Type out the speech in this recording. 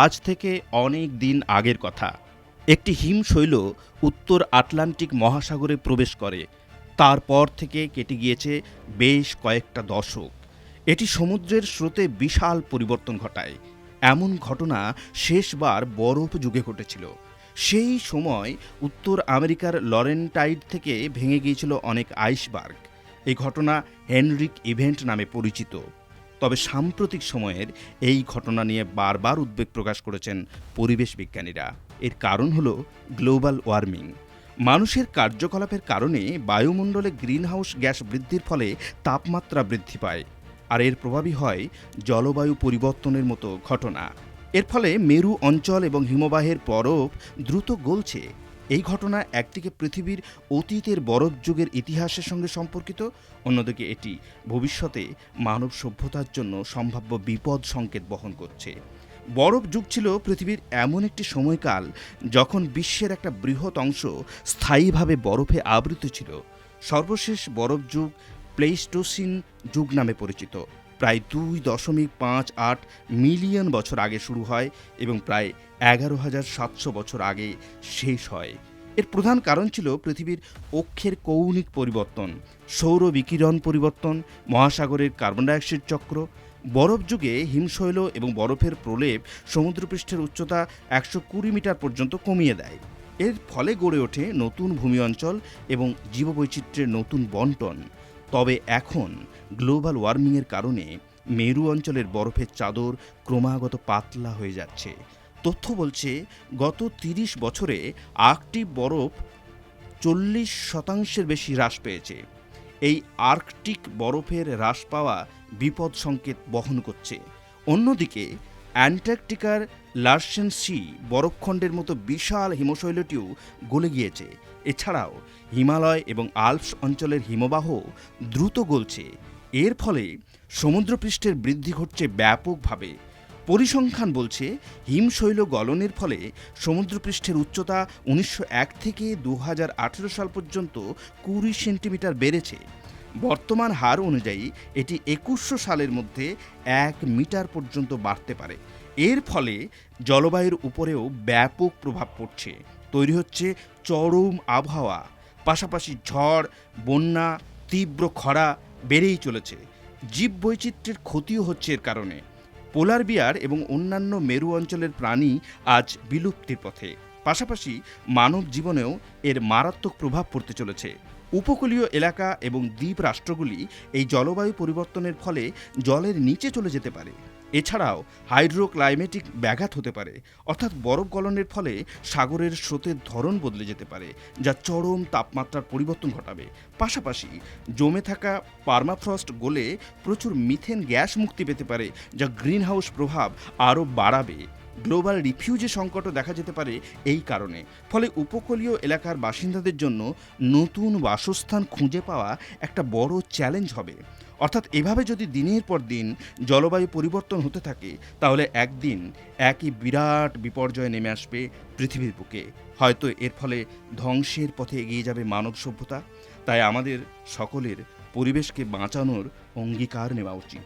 আজ থেকে অনেক দিন আগের কথা। একটি হিমশৈল উত্তর আটলান্টিক মহাসাগরে প্রবেশ করে। তারপর থেকে কেটে গিয়েছে বেশ কয়েকটা দশক। এটি সমুদ্রের স্রোতে বিশাল পরিবর্তন ঘটায়। এমন ঘটনা শেষবার বরফ যুগে ঘটেছিল। সেই সময় উত্তর আমেরিকার লরেন্টাইড থেকে ভেঙে গিয়েছিল অনেক আইসবার্গ। এই ঘটনা হেনরিক ইভেন্ট নামে পরিচিত। তবে সাম্প্রতিক সময়ের এই ঘটনা নিয়ে বারবার উদ্বেগ প্রকাশ করেছেন পরিবেশ বিজ্ঞানীরা। এর কারণ হলো গ্লোবাল ওয়ার্মিং। মানুষের কার্যকলাপের কারণে বায়ুমণ্ডলে গ্রিনহাউস গ্যাস বৃদ্ধির ফলে তাপমাত্রা বৃদ্ধি পায়, আর এর প্রভাবই হয় জলবায়ু পরিবর্তনের মতো ঘটনা। এর ফলে মেরু অঞ্চল এবং হিমবাহের বরফ দ্রুত গলছে। এই ঘটনা একদিকে পৃথিবীর অতীতের বরফ যুগের ইতিহাসের সঙ্গে সম্পর্কিত, অন্যদিকে এটি ভবিষ্যতে মানব সভ্যতার জন্য সম্ভাব্য বিপদ সংকেত বহন করছে। বরফ যুগ ছিল পৃথিবীর এমন একটি সময়কাল যখন বিশ্বের একটা বৃহৎ অংশ স্থায়ীভাবে বরফে আবৃত ছিল। সর্বশেষ বরফ যুগ প্লেইস্টোসিন যুগ নামে পরিচিত। প্রায় 2.58 মিলিয়ন বছর আগে শুরু হয় এবং প্রায় 11,700 বছর আগে শেষ হয়। এর প্রধান কারণ ছিল পৃথিবীর অক্ষের কৌণিক পরিবর্তন, সৌর বিকিরণ পরিবর্তন, মহাসাগরের কার্বন ডাইঅক্সাইড চক্র। বরফ যুগে হিমশৈল এবং বরফের প্রলেপ সমুদ্রপৃষ্ঠের উচ্চতা 120 মিটার পর্যন্ত কমিয়ে দেয়। এর ফলে গড়ে ওঠে নতুন ভূমি অঞ্চল এবং জীববৈচিত্র্যের নতুন বন্টন। তবে এখন গ্লোবাল ওয়ার্মিংয়ের কারণে মেরু অঞ্চলের বরফের চাদর ক্রমাগত পাতলা হয়ে যাচ্ছে। তথ্য বলছে গত 30 বছরে আর্কটিক বরফ 40% বেশি হ্রাস পেয়েছে। এই আর্কটিক বরফের হ্রাস পাওয়া বিপদ সংকেত বহন করছে। অন্যদিকে অ্যান্টার্কটিকার লার্সেন সি বরফখণ্ডের মতো বিশাল হিমশৈলটিও গলে গিয়েছে। এছাড়াও হিমালয় এবং আল্পস অঞ্চলের হিমবাহ দ্রুত গলছে। এর ফলে সমুদ্রপৃষ্ঠের বৃদ্ধি ঘটছে ব্যাপকভাবে। পরিসংখ্যান বলছে হিমশৈল গলনের ফলে সমুদ্রপৃষ্ঠের উচ্চতা 1901 থেকে 2018 সাল পর্যন্ত 20 সেন্টিমিটার বেড়েছে। বর্তমান হার অনুযায়ী এটি 2100 সালের মধ্যে 1 মিটার পর্যন্ত বাড়তে পারে। এর ফলে জলবায়ুর উপরেও ব্যাপক প্রভাব পড়ছে। তৈরি হচ্ছে চরম আবহাওয়া। পাশাপাশি ঝড়, বন্যা, তীব্র খরা বেড়েই চলেছে। জীববৈচিত্র্যের ক্ষতিও হচ্ছে এর কারণে। পোলার বিয়ার এবং অন্যান্য মেরু অঞ্চলের প্রাণী আজ বিলুপ্তির পথে। পাশাপাশি মানব জীবনেও এর মারাত্মক প্রভাব পড়তে চলেছে। উপকূলীয় এলাকা এবং দ্বীপ রাষ্ট্রগুলি এই জলবায়ু পরিবর্তনের ফলে জলের নিচে চলে যেতে পারে। এছাড়াও হাইড্রোক্লাইমেটিক ব্যাঘাত হতে পারে, অর্থাৎ বরফ গলনের ফলে সাগরের স্রোতের ধরন বদলে যেতে পারে, যা চরম তাপমাত্রার পরিবর্তন ঘটাবে। পাশাপাশি জমে থাকা পার্মাফ্রস্ট গলে প্রচুর মিথেন গ্যাস মুক্তি পেতে পারে, যা গ্রিনহাউস প্রভাব আরও বাড়াবে। গ্লোবাল রিফিউজি সংকটও দেখা যেতে পারে এই কারণে। ফলে উপকূলীয় এলাকার বাসিন্দাদের জন্য নতুন বাসস্থান খুঁজে পাওয়া একটা বড় চ্যালেঞ্জ হবে। অর্থাৎ এভাবে যদি দিনের পর দিন জলবায়ু পরিবর্তন হতে থাকে, তাহলে একদিন একই বিরাট বিপর্যয় নেমে আসবে পৃথিবীর বুকে। হয়তো এর ফলে ধ্বংসের পথে এগিয়ে যাবে মানব সভ্যতা। তাই আমাদের সকলের পরিবেশকে বাঁচানোর অঙ্গীকার নেওয়া উচিত।